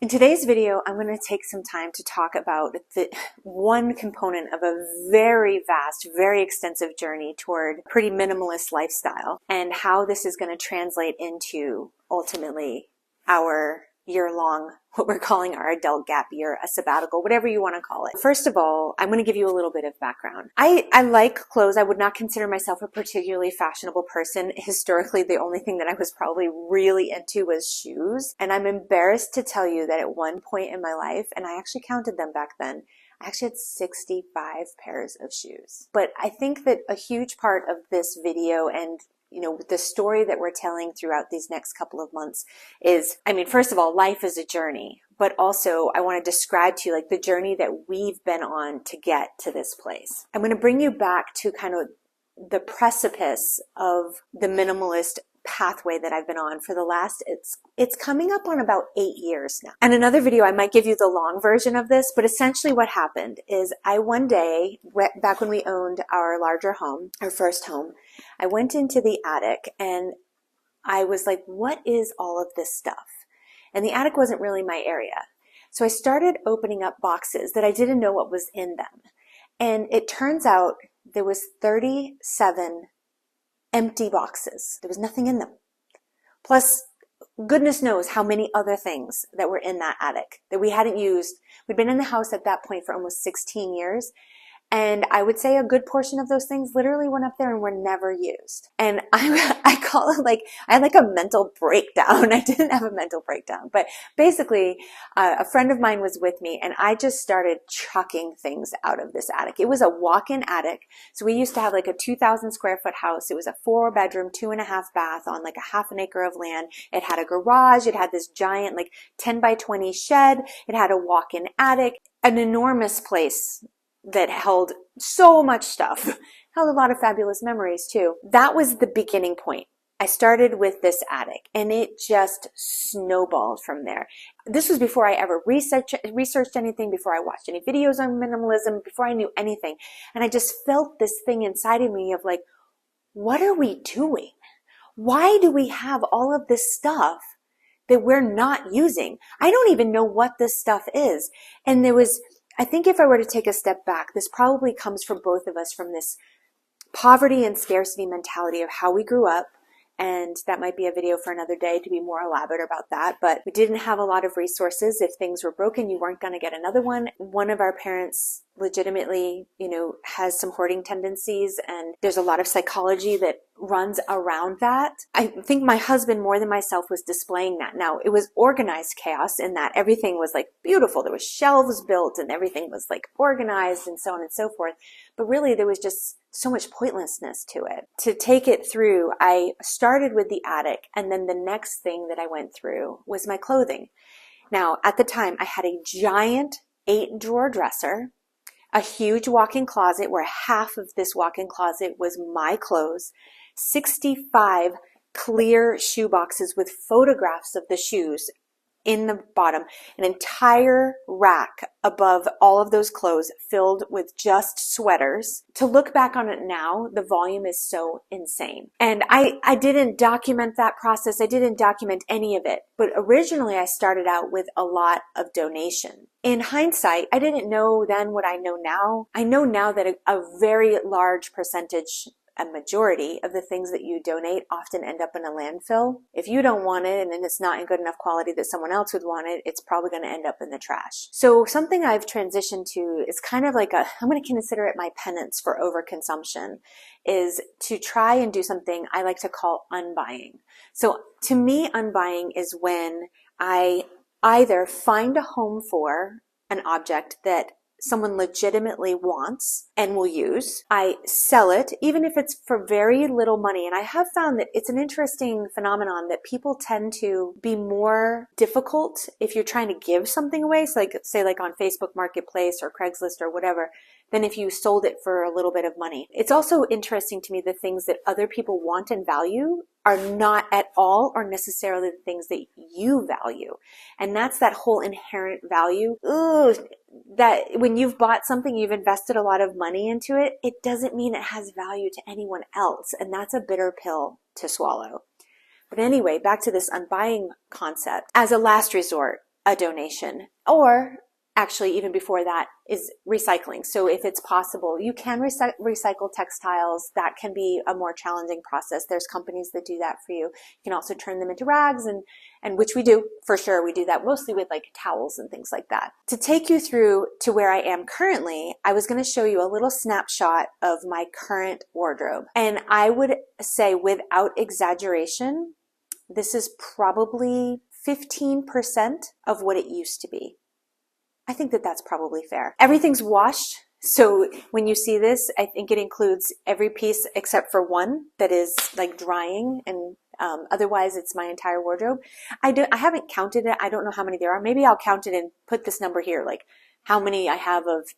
In today's video, I'm going to take some time to talk about the one component of a very vast, very extensive journey toward a pretty minimalist lifestyle and how this is going to translate into ultimately our year-long, what we're calling our adult gap year, a sabbatical, whatever you want to call it. First of all, I'm going to give you a little bit of background. I like clothes. I would not consider myself a particularly fashionable person. Historically, the only thing that I was probably really into was shoes. And I'm embarrassed to tell you that at one point in my life, and I actually counted them back then, I actually had 65 pairs of shoes. But I think that a huge part of this video and the story that we're telling throughout these next couple of months is, first of all, life is a journey, but also I want to describe to you like the journey that we've been on to get to this place. I'm going to bring you back to kind of the precipice of the minimalist pathway that I've been on for the last, it's coming up on about 8 years now. And another video, I might give you the long version of this, but essentially what happened is I one day, back when we owned our larger home, our first home, I went into the attic and I was like, what is all of this stuff? And the attic wasn't really my area. So I started opening up boxes that I didn't know what was in them. And it turns out there was 37 empty boxes. There was nothing in them. Plus, goodness knows how many other things that were in that attic that we hadn't used. We'd been in the house at that point for almost 16 years. And I would say a good portion of those things literally went up there and were never used. And I call it like, I had like a mental breakdown. I didn't have a mental breakdown, but basically a friend of mine was with me and I just started chucking things out of this attic. It was a walk-in attic. So we used to have like a 2,000 square foot house. It was a 4-bedroom, 2.5 bath on like a half an acre of land. It had a garage. It had this giant like 10 by 20 shed. It had a walk-in attic, an enormous place that held so much stuff, held a lot of fabulous memories too. That was the beginning point. I started with this attic and it just snowballed from there. This was before I ever researched anything, before I watched any videos on minimalism, before I knew anything. And I just felt this thing inside of me of like, what are we doing? Why do we have all of this stuff that we're not using? I don't even know what this stuff is. And I think if I were to take a step back, this probably comes from both of us from this poverty and scarcity mentality of how we grew up. And that might be a video for another day to be more elaborate about that. But we didn't have a lot of resources. If things were broken, you weren't going to get another one. One of our parents legitimately, has some hoarding tendencies. And there's a lot of psychology that runs around that. I think my husband more than myself was displaying that. Now, it was organized chaos in that everything was like beautiful. There was shelves built and everything was like organized and so on and so forth. But really there was just so much pointlessness to it. To take it through, I started with the attic and then the next thing that I went through was my clothing. Now, at the time, I had a giant 8-drawer dresser, a huge walk-in closet where half of this walk-in closet was my clothes, 65 clear shoe boxes with photographs of the shoes in the bottom, an entire rack above all of those clothes filled with just sweaters. To look back on it now, the volume is so insane. And I didn't document that process. I didn't document any of it. But originally I started out with a lot of donation. In hindsight, I didn't know then what I know now. I know now that a very large percentage, a majority of the things that you donate often end up in a landfill. If you don't want it and then it's not in good enough quality that someone else would want it, it's probably going to end up in the trash. So something I've transitioned to is kind of like I'm going to consider it my penance for overconsumption, is to try and do something I like to call unbuying. So to me, unbuying is when I either find a home for an object that someone legitimately wants and will use. I sell it, even if it's for very little money. And I have found that it's an interesting phenomenon that people tend to be more difficult if you're trying to give something away. So say on Facebook Marketplace or Craigslist or whatever, than if you sold it for a little bit of money. It's also interesting to me the things that other people want and value are not at all or necessarily the things that you value. And that's that whole inherent value. That when you've bought something, you've invested a lot of money into it, it doesn't mean it has value to anyone else. And that's a bitter pill to swallow. But anyway, back to this unbuying concept. As a last resort, a donation, or actually even before that is recycling. So if it's possible, you can recycle textiles. That can be a more challenging process. There's companies that do that for you. You can also turn them into rags, and which we do for sure. We do that mostly with like towels and things like that. To take you through to where I am currently, I was going to show you a little snapshot of my current wardrobe. And I would say, without exaggeration, this is probably 15% of what it used to be. I think that that's probably fair. Everything's washed. So when you see this, I think it includes every piece except for one that is like drying, and otherwise it's my entire wardrobe. I haven't counted it. I don't know how many there are. Maybe I'll count it and put this number here, like how many I have of,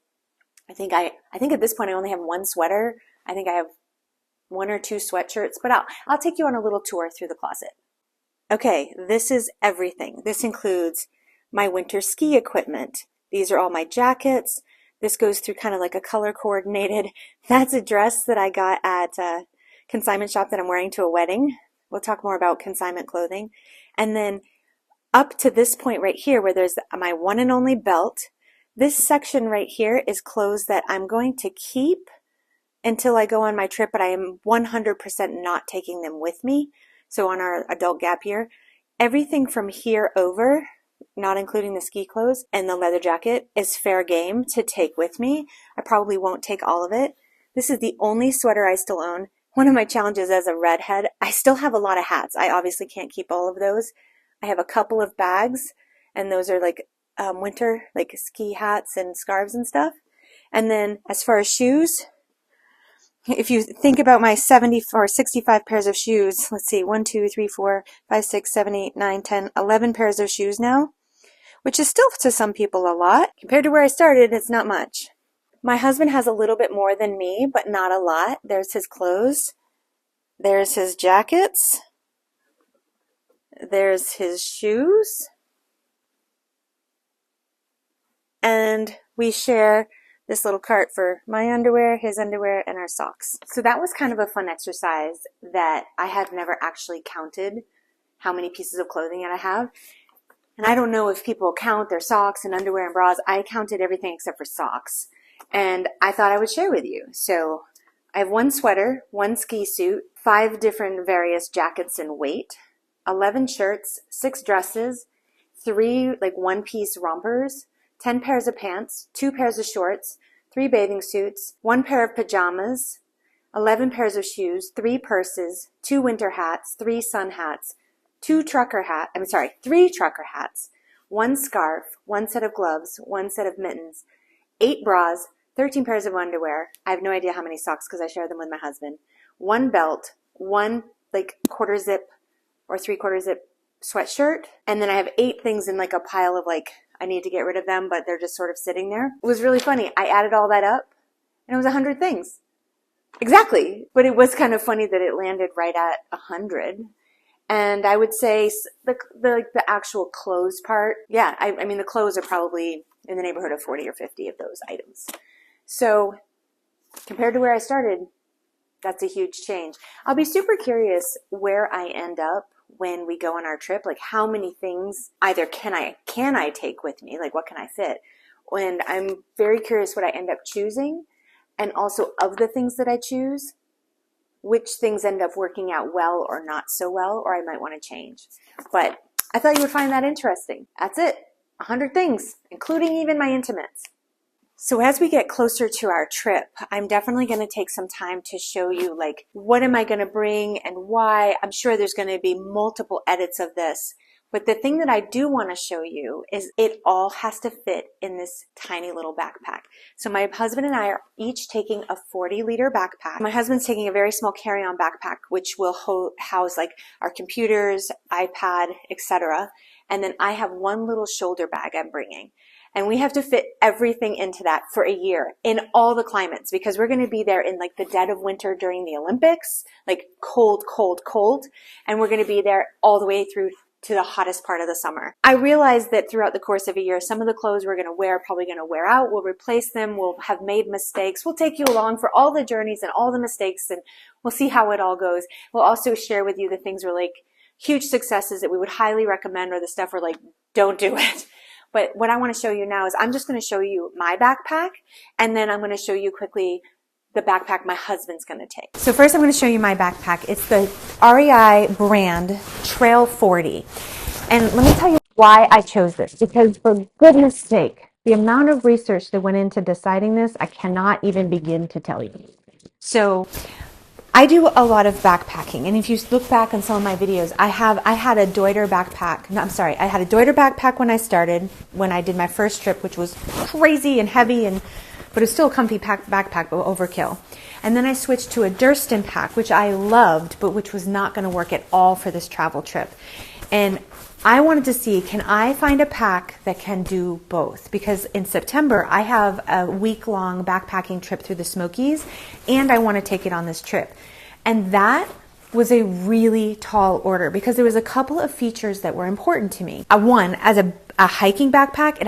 I think at this point I only have one sweater. I think I have one or two sweatshirts, but I'll take you on a little tour through the closet. Okay, this is everything. This includes my winter ski equipment. These are all my jackets. This goes through kind of like a color coordinated. That's a dress that I got at a consignment shop that I'm wearing to a wedding. We'll talk more about consignment clothing. And then up to this point right here where there's my one and only belt. This section right here is clothes that I'm going to keep until I go on my trip, but I am 100% not taking them with me. So on our adult gap year, everything from here over, not including the ski clothes and the leather jacket, is fair game to take with me. I probably won't take all of it. This is the only sweater I still own. One of my challenges as a redhead, I still have a lot of hats. I obviously can't keep all of those. I have a couple of bags, and those are like winter, like ski hats and scarves and stuff. And then as far as shoes, if you think about my 70 or 65 pairs of shoes, let's see, 1, 2, 3, 4, 5, 6, 7, 8, 9, 10, 11 pairs of shoes now, which is still to some people a lot. Compared to where I started, it's not much. My husband has a little bit more than me, but not a lot. There's his clothes. There's his jackets. There's his shoes. And we share this little cart for my underwear, his underwear, and our socks. So that was kind of a fun exercise that I had never actually counted how many pieces of clothing that I have. And I don't know if people count their socks and underwear and bras. I counted everything except for socks. And I thought I would share with you. So I have one sweater, one ski suit, 5 different various jackets in weight, 11 shirts, 6 dresses, 3 like one-piece rompers, 10 pairs of pants, 2 pairs of shorts, 3 bathing suits, 1 pair of pajamas, 11 pairs of shoes, 3 purses, 2 winter hats, 3 sun hats, 3 trucker hats, 1 scarf, 1 set of gloves, 1 set of mittens, 8 bras, 13 pairs of underwear. I have no idea how many socks because I share them with my husband. 1 belt, 1 like quarter zip or 3/4 zip sweatshirt, and then I have 8 things in like a pile of like, I need to get rid of them, but they're just sort of sitting there. It was really funny. I added all that up, and it was 100 things. Exactly. But it was kind of funny that it landed right at 100. And I would say the actual clothes part, yeah, I mean, the clothes are probably in the neighborhood of 40 or 50 of those items. So compared to where I started, that's a huge change. I'll be super curious where I end up when we go on our trip, like how many things either can I take with me, like what can I fit? And I'm very curious what I end up choosing, and also of the things that I choose, which things end up working out well or not so well, or I might want to change. But I thought you would find that interesting. That's it. 100 things, including even my intimates. So as we get closer to our trip, I'm definitely going to take some time to show you like what am I going to bring and why. I'm sure there's going to be multiple edits of this. But the thing that I do want to show you is it all has to fit in this tiny little backpack. So my husband and I are each taking a 40-liter backpack. My husband's taking a very small carry-on backpack, which will house like our computers, iPad, etc. And then I have one little shoulder bag I'm bringing. And we have to fit everything into that for a year in all the climates, because we're going to be there in like the dead of winter during the Olympics, like cold, cold, cold. And we're going to be there all the way through to the hottest part of the summer. I realized that throughout the course of a year, some of the clothes we're going to wear are probably going to wear out. We'll replace them. We'll have made mistakes. We'll take you along for all the journeys and all the mistakes, and we'll see how it all goes. We'll also share with you the things we're like huge successes that we would highly recommend, or the stuff we're like, don't do it. But what I want to show you now is I'm just going to show you my backpack, and then I'm going to show you quickly the backpack my husband's going to take. So first I'm going to show you my backpack. It's the REI brand Trail 40. And let me tell you why I chose this, because for goodness sake, the amount of research that went into deciding this, I cannot even begin to tell you. So I do a lot of backpacking, and if you look back on some of my videos, I had a Deuter backpack. No, I'm sorry, I had a Deuter backpack when I started, when I did my first trip, which was crazy and heavy, but it's still a comfy backpack, but overkill. And then I switched to a Durston pack, which I loved, but which was not going to work at all for this travel trip. And I wanted to see, can I find a pack that can do both? Because in September, I have a week-long backpacking trip through the Smokies, and I want to take it on this trip. And that was a really tall order because there was a couple of features that were important to me. One, as a hiking backpack,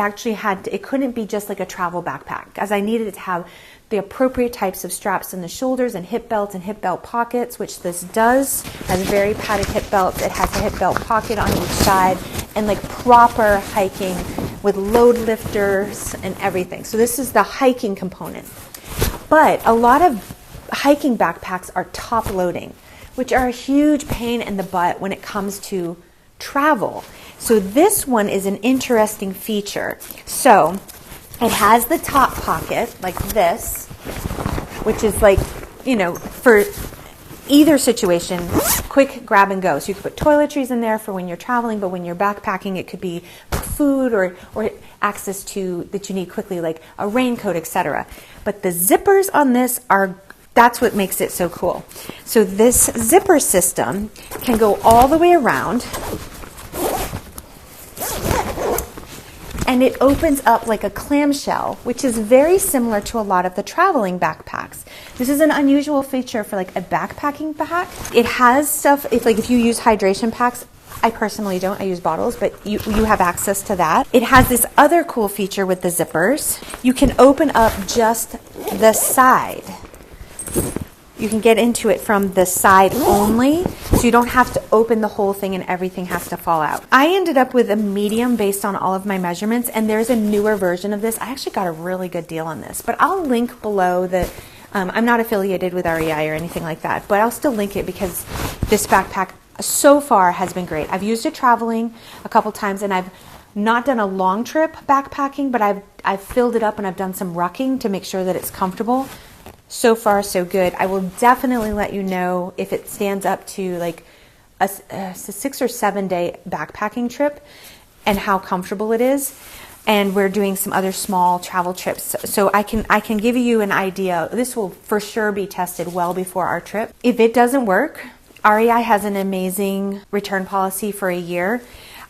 it couldn't be just like a travel backpack, as I needed it to have the appropriate types of straps in the shoulders and hip belts and hip belt pockets, which this does. It has very padded hip belts. It has a hip belt pocket on each side, and like proper hiking with load lifters and everything. So this is the hiking component. But a lot of hiking backpacks are top loading, which are a huge pain in the butt when it comes to travel. So this one is an interesting feature. So it has the top pocket like this, which is like, for either situation, quick grab and go. So you can put toiletries in there for when you're traveling, but when you're backpacking, it could be food or access to that you need quickly, like a raincoat, etc. But the zippers on this that's what makes it so cool. So this zipper system can go all the way around, and it opens up like a clamshell, which is very similar to a lot of the traveling backpacks. This is an unusual feature for like a backpacking pack. It has stuff, if you use hydration packs, I personally don't, I use bottles, but you have access to that. It has this other cool feature with the zippers. You can open up just the side. You can get into it from the side only, so you don't have to open the whole thing and everything has to fall out. I ended up with a medium based on all of my measurements, and there's a newer version of this. I actually got a really good deal on this, but I'll link below I'm not affiliated with REI or anything like that, but I'll still link it because this backpack so far has been great. I've used it traveling a couple times, and I've not done a long trip backpacking, but I've filled it up and I've done some rucking to make sure that it's comfortable. So far, so good. I will definitely let you know if it stands up to like a 6 or 7 day backpacking trip and how comfortable it is. And we're doing some other small travel trips. So I can give you an idea. This will for sure be tested well before our trip. If it doesn't work, REI has an amazing return policy for a year.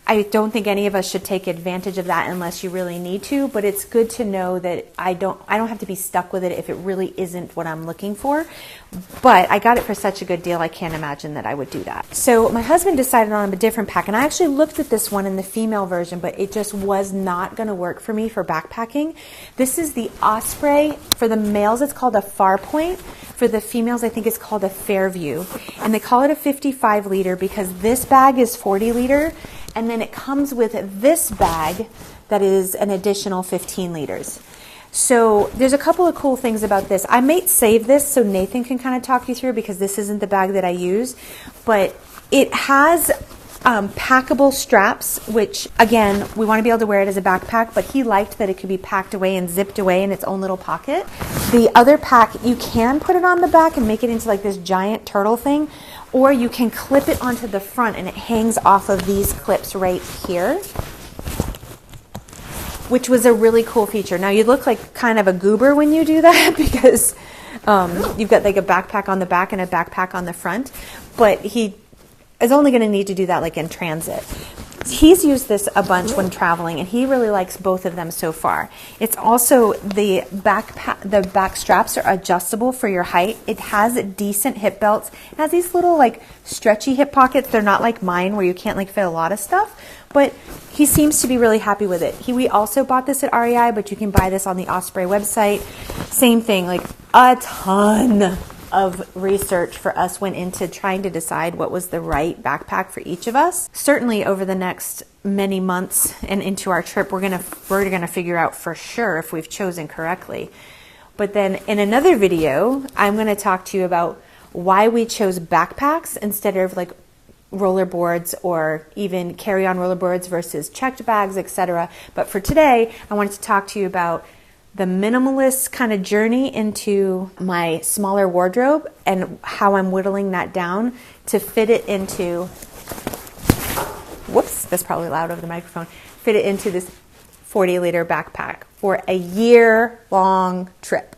I don't think any of us should take advantage of that unless you really need to, but it's good to know that I don't have to be stuck with it if it really isn't what I'm looking for. But I got it for such a good deal, I can't imagine that I would do that. So my husband decided on a different pack, and I actually looked at this one in the female version, but it just was not going to work for me for backpacking. This is the Osprey. For the males, it's called a Farpoint. For the females, I think it's called a Fairview. And they call it a 55 liter because this bag is 40 liter. And then it comes with this bag that is an additional 15 liters. So there's a couple of cool things about this. I might save this so Nathan can kind of talk you through because this isn't the bag that I use. But it has packable straps, which again, we want to be able to wear it as a backpack, but he liked that it could be packed away and zipped away in its own little pocket. The other pack, you can put it on the back and make it into like this giant turtle thing, or you can clip it onto the front and it hangs off of these clips right here, which was a really cool feature. Now you look like kind of a goober when you do that because you've got like a backpack on the back and a backpack on the front, but he is only going to need to do that like in transit. He's used this a bunch when traveling, and he really likes both of them so far. It's also the back straps are adjustable for your height. It has decent hip belts. It has these little like stretchy hip pockets. They're not like mine where you can't like fit a lot of stuff, but he seems to be really happy with it. We also bought this at REI, but you can buy this on the Osprey website. Same thing, like a ton of research for us went into trying to decide what was the right backpack for each of us. Certainly over the next many months and into our trip, we're gonna figure out for sure if we've chosen correctly. But then in another video, I'm gonna talk to you about why we chose backpacks instead of like rollerboards or even carry-on rollerboards versus checked bags, etc. But for today, I wanted to talk to you about the minimalist kind of journey into my smaller wardrobe and how I'm whittling that down to fit it into, whoops, that's probably loud over the microphone, fit it into this 40-liter backpack for a year-long trip.